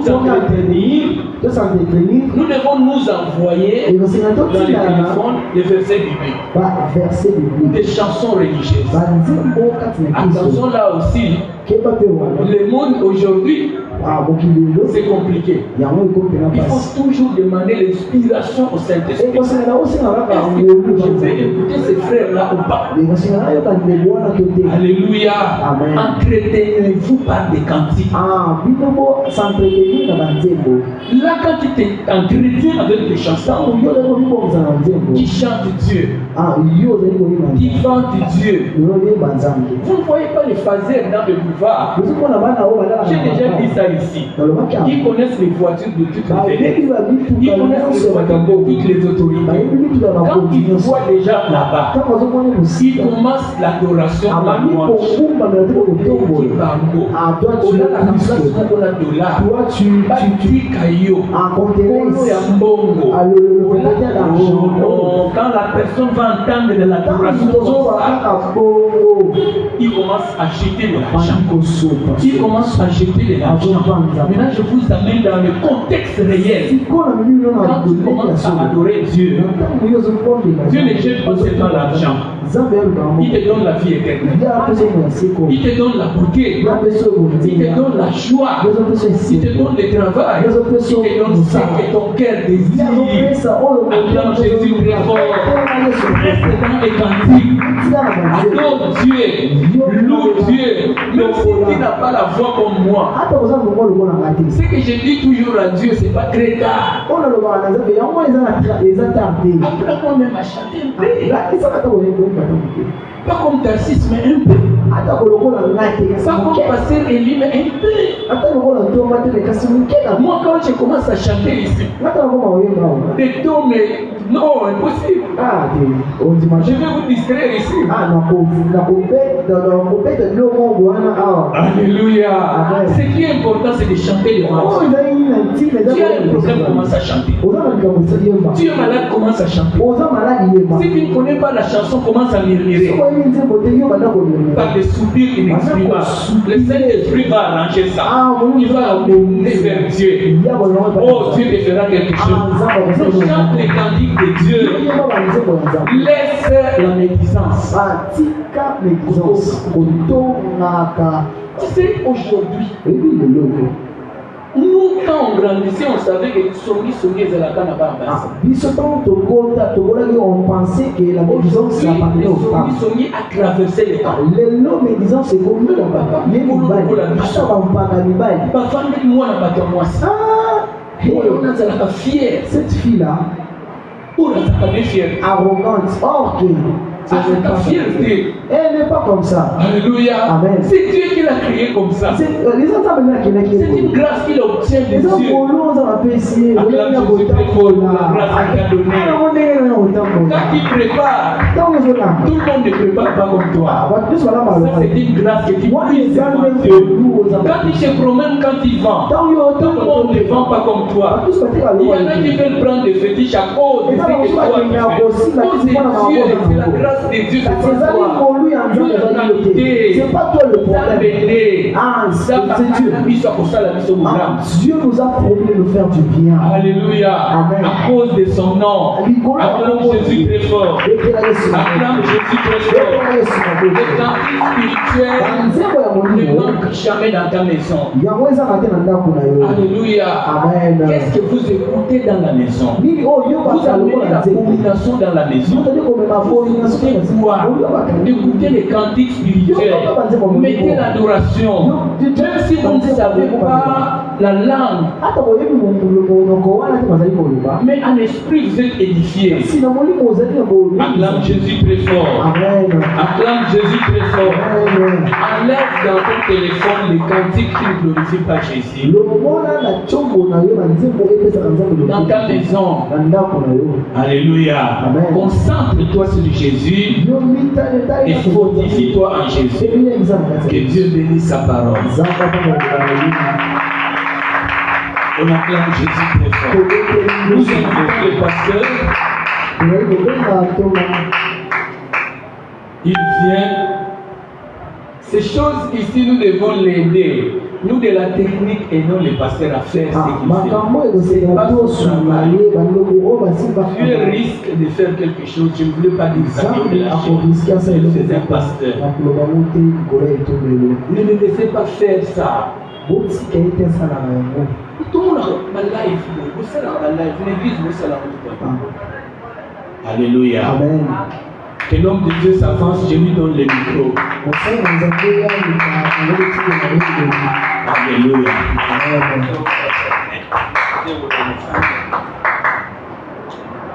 devons nous envoyer dans les téléphones des versets bibliques, des chansons religieuses. Attention là aussi, le monde aujourd'hui, c'est compliqué. Il faut toujours demander l'inspiration au Saint-Esprit. Est-ce que je vais écouter ces frères-là ou pas? Alléluia. Entretenez-vous par des cantiques. Là, quand tu t'entretiens avec des chansons qui chantent Dieu, qui vantent Dieu, vous ne voyez pas les phasers dans le boulevard. J'ai déjà dit ça ici. Ils connaissent les voitures de toutes les élites. Ils connaissent les voitures de toutes les autorités. Quand ils voient les gens là-bas, ils commencent l'adoration. quand la personne va entendre de l'adoration, il commence à jeter de l'argent. Il commence à jeter de l'argent. Maintenant, je vous amène dans le contexte réel. Quand tu commences à adorer Dieu, Dieu ne jette pas seulement l'argent. Il te donne la vie éternelle. Il te donne la beauté. Il te donne la joie. Il te donne le travail. Il te donne ce que ton cœur désire. Acclame Jésus très fort. Reste dans les cantiques. Adore Dieu. Loue Dieu. Même si tu n'as pas la voix comme moi. Ce que je dis toujours à Dieu, c'est pas très tard. Apprends même à chanter un peu. Pas comme Tarsis, mais un peu. Pas comme Pasteur Elie, mais un peu. Moi, quand je commence à chanter ici, des tons, mais non, impossible. Je vais vous distraire ici. Alléluia. Ce qui est important, c'est de chanter le match. Tu as un problème, commence à chanter. Tu es malade, commence à chanter. Si tu ne connais pas la chanson, commence à murmurer. Par des soupirs inexprimables. Le Saint-Esprit va arranger ça. Il va amener vers Dieu. Oh, Dieu te fera quelque chose. Chante les cantiques de Dieu. Laisse la médisance. Tu sais, aujourd'hui, nous, quand on grandissait, on savait que Songi est la canne à Barbas. On pensait que la médisance s'appartenait aux femmes. Songi a traversé les temps. Les longs médisance, c'est comme nous, cette fille-là, arrogante, or que elle n'est pas comme ça. Alléluia. Amen. C'est Dieu qui l'a créé comme ça. C'est une grâce qu'il obtient de Dieu. Quand il prépare, tout le monde ne prépare pas comme toi. Ça, c'est une grâce que tu puisses avoir Dieu. Quand il se promène, quand il vend, tout le monde ne vend pas comme toi. Il y en a qui veulent prendre des fétiches à cause de ce que toi tu fais. C'est la grâce de Dieu, c'est pas toi. C'est pas toi le problème. Dieu nous a promis de nous faire du bien. Alléluia. Amen. À cause de son nom. Acclame Jésus très fort. Acclame Jésus très fort. Les cantiques spirituels ne manquent jamais dans ta maison. Alléluia. Amen. Qu'est-ce que vous écoutez dans la maison? Vous amenez la communication dans la maison. Écoutez les cantiques spirituels. Mettez l'adoration. Même si vous ne savez pas la langue, mais en esprit vous êtes édifié. Acclame Jésus très fort. Acclame Jésus très fort. Enlève dans ton téléphone les cantiques qui ne glorifient pas Jésus. Dans ta maison. Alléluia. Concentre-toi sur Jésus et fortifie-toi en Jésus. Que Dieu bénisse sa parole. On acclame Jésus très fort. Nous sommes le pasteur. Il vient. Ces choses ici, nous devons l'aider. Nous de la technique et non les pasteurs à faire ce qu'il fait. C'est pas son travail. Dieu risque de faire quelque chose. Je ne voulais pas dire ça. C'est un pasteur. Ne me laissez pas faire ça. Tout le monde a ma life. L'église, vous savez la Alléluia. Amen. Que l'homme de Dieu s'avance, je lui donne le micro. Alléluia.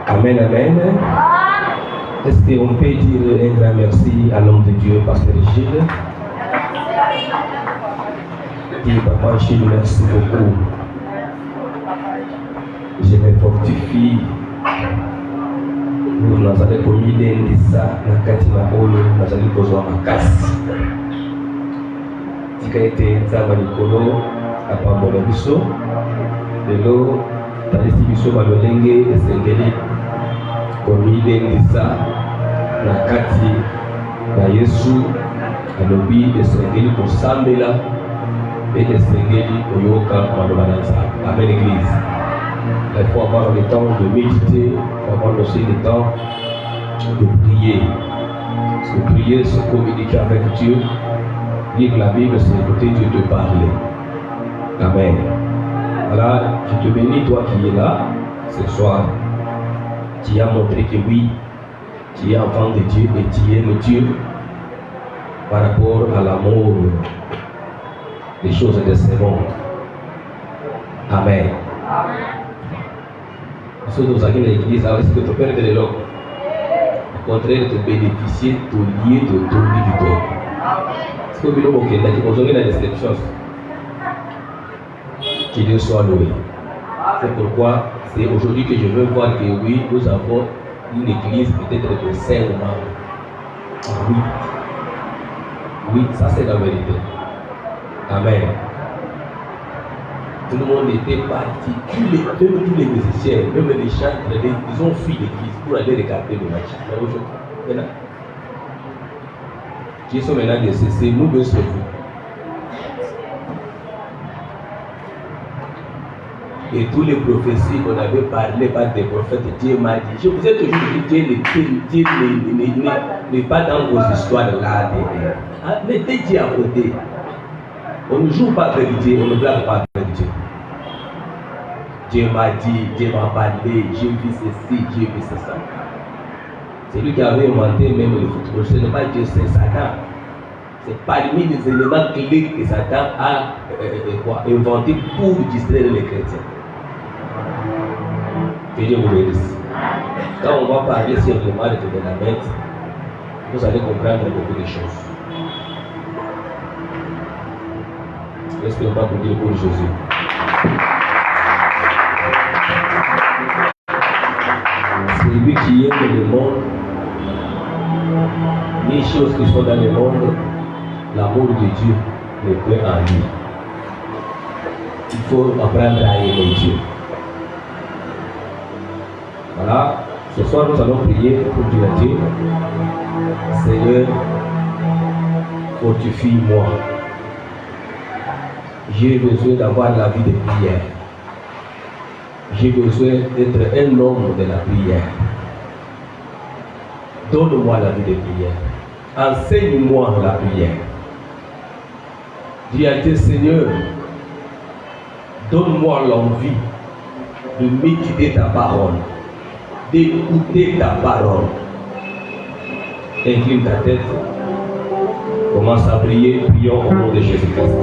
Amen, amen. Est-ce qu'on peut dire un grand merci à l'homme de Dieu, Pasteur Gilles? Dis, Papa Gilles, merci beaucoup. Je me fortifie. Nous nazali komilendisa na kati na oyo nazali kozwa makasi tika ete nzambe likolo apambola biso lelo talisi biso balolenge esengeli komilendisa na kati na Yesu alobi esengeli kosambela et esengeli koyoka maloba na Nzambe. Amen Église. Il faut avoir le temps de méditer, il faut avoir aussi le temps de prier. Parce que prier, c'est communiquer avec Dieu. Lire la Bible, c'est écouter Dieu te parler. Amen. Voilà, je te bénis, toi qui es là ce soir. Tu as montré que oui, tu es enfant de Dieu et tu aimes Dieu par rapport à l'amour des choses de ce monde. Amen. Ce que nous avons dit dans l'église, c'est que tu peux perdre l'homme. Au contraire, de bénéficier de lieu de donner du corps. Ce que nous avons dit dans la description, que Dieu soit loué. C'est pourquoi c'est aujourd'hui que je veux voir que oui, nous avons une église peut-être de 5 membres. Oui. Oui, ça c'est la vérité. Amen. Tout le monde était parti, même tous les musiciens, même les chantres, ils ont fui l'église pour aller regarder le match. Maintenant, qui sont maintenant décédés, nous devons se vous. Et tous les prophéties qu'on avait parlé par des prophètes, Dieu m'a dit. Je vous ai toujours dit, Dieu n'est pas dans vos histoires là. Mettez Dieu à côté. On ne joue pas avec Dieu, on ne blague pas avec Dieu. Dieu m'a dit, Dieu m'a parlé, j'ai vu ceci, j'ai vu ça. C'est lui qui avait inventé même le football. Ce n'est pas Dieu, c'est Satan. C'est parmi les éléments clés que Satan a inventé pour distraire les chrétiens. Que Dieu vous bénisse. Quand on va parler sur le mal de la bête, vous allez comprendre beaucoup de choses. Est-ce que l'on va dire pour Jésus? C'est lui qui aime le monde. Les choses qui sont dans le monde, l'amour de Dieu n'est plus en lui. Il faut apprendre à aimer Dieu. Voilà, ce soir nous allons prier pour dire à Dieu, Seigneur, fortifie-moi. J'ai besoin d'avoir la vie de prière. J'ai besoin d'être un homme de la prière. Donne-moi la vie de prière. Enseigne-moi la prière. Dis à Dieu, Seigneur, donne-moi l'envie de méditer ta parole, d'écouter ta parole. Incline ta tête. Commence à prier. Prions au nom de Jésus-Christ.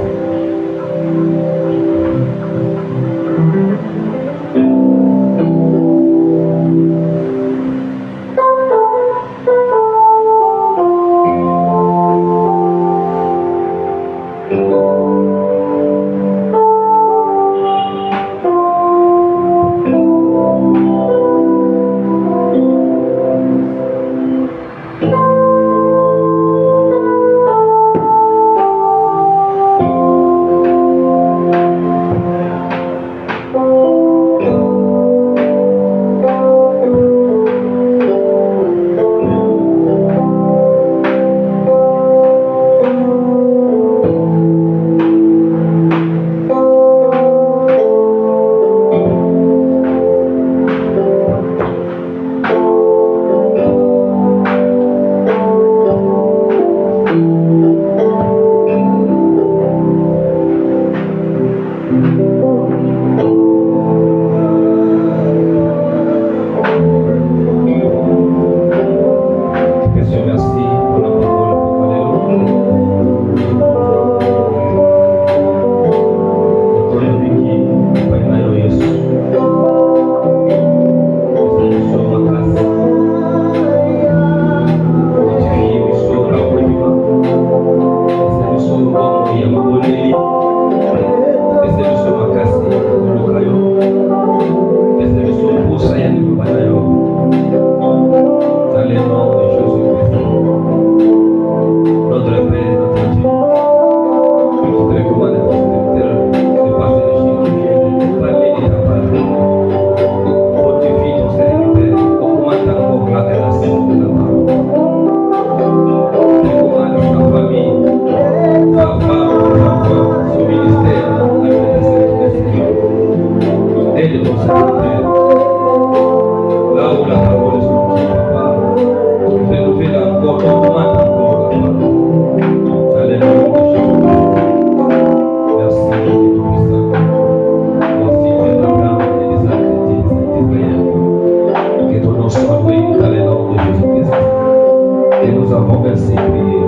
nous avons ainsi prié.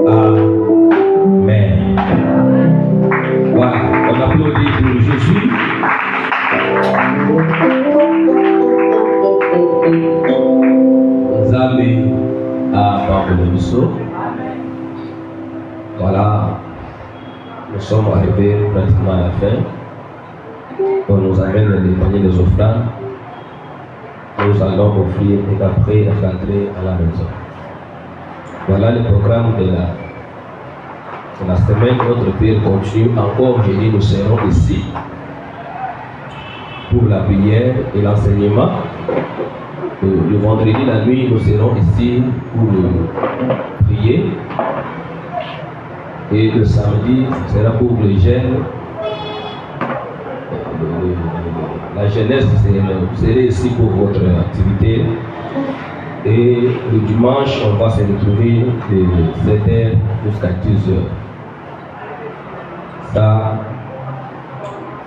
Amen. Voilà, on applaudit pour Jésus. Nzambe a pardonné nous. Voilà, nous sommes arrivés pratiquement à la fin. On nous amène les paniers des offrandes. Nous allons offrir et après rentrer à la maison. Voilà le programme de la semaine. Notre prière continue. Encore jeudi, nous serons ici pour la prière et l'enseignement. Le vendredi, la nuit, nous serons ici pour prier. Et le samedi, ce sera pour les jeunes. La jeunesse, vous serez ici pour votre activité. Et le dimanche, on va se retrouver de 7h jusqu'à 10h. Ça,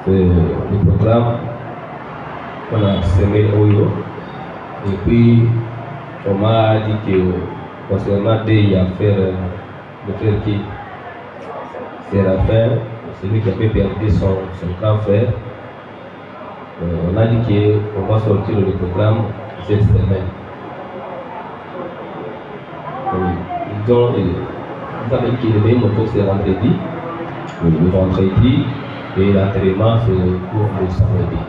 c'est le programme qu'on a semé au Oyo. Et puis, on m'a dit que concernant des affaires, le frère qui Séraphin, celui qui avait perdu son grand frère, on a dit qu'on va sortir le programme cette semaine. Ils avaient dit que le meilleur moto c'est vendredi, le vendredi, et l'entraînement c'est pour le samedi.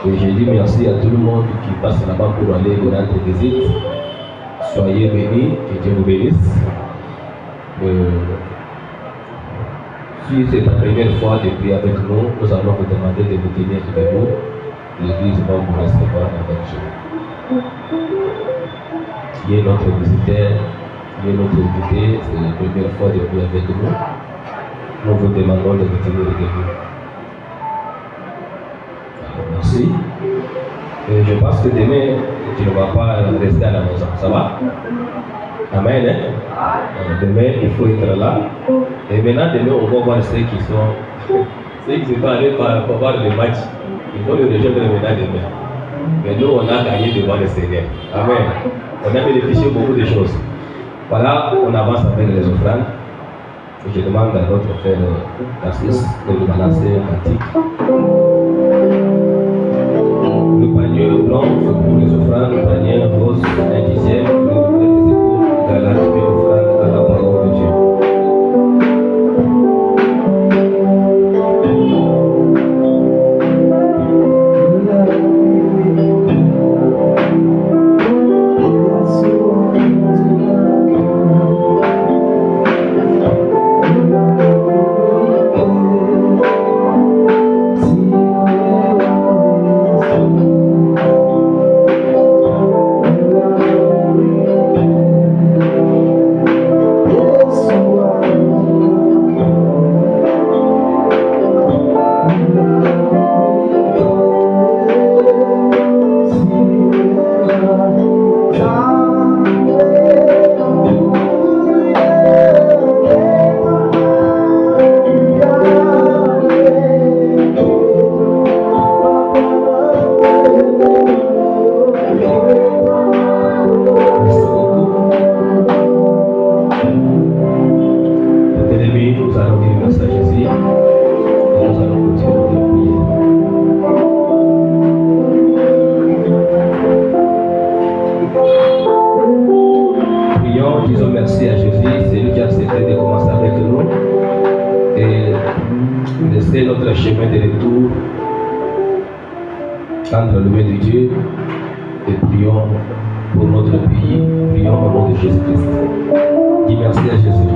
Et j'ai dit merci à tout le monde qui passe là-bas pour aller rendre visite. Soyez bénis, que Dieu vous bénisse. Si c'est la première fois de prier avec nous, nous allons vous demander de vous tenir debout. L'Église va vous recevoir avec joie. Qui est notre visiteur, qui est notre invité, c'est la première fois de prier avec nous. Nous vous demandons de vous tenir debout. Merci. Et je pense que demain, tu ne vas pas rester à la maison. Ça va? Amen. Hein? Demain, il faut être là. Et maintenant, demain, on va voir ceux qui se sont allés pour voir le match. Il faut le rejoindre maintenant demain. Mais nous, on a gagné devant le Seigneur. Amen. On a bénéficié beaucoup de choses. Voilà, on avance avec les offrandes. Je demande à notre frère Cassis de nous balancer un cantique. Le panier blanc, c'est pour les offrandes. Le panier rose, un dixième. La première offrande à la parole de Dieu. Entre le main de Dieu et prions pour notre pays, prions au nom de Jésus-Christ. Dis merci à Jésus.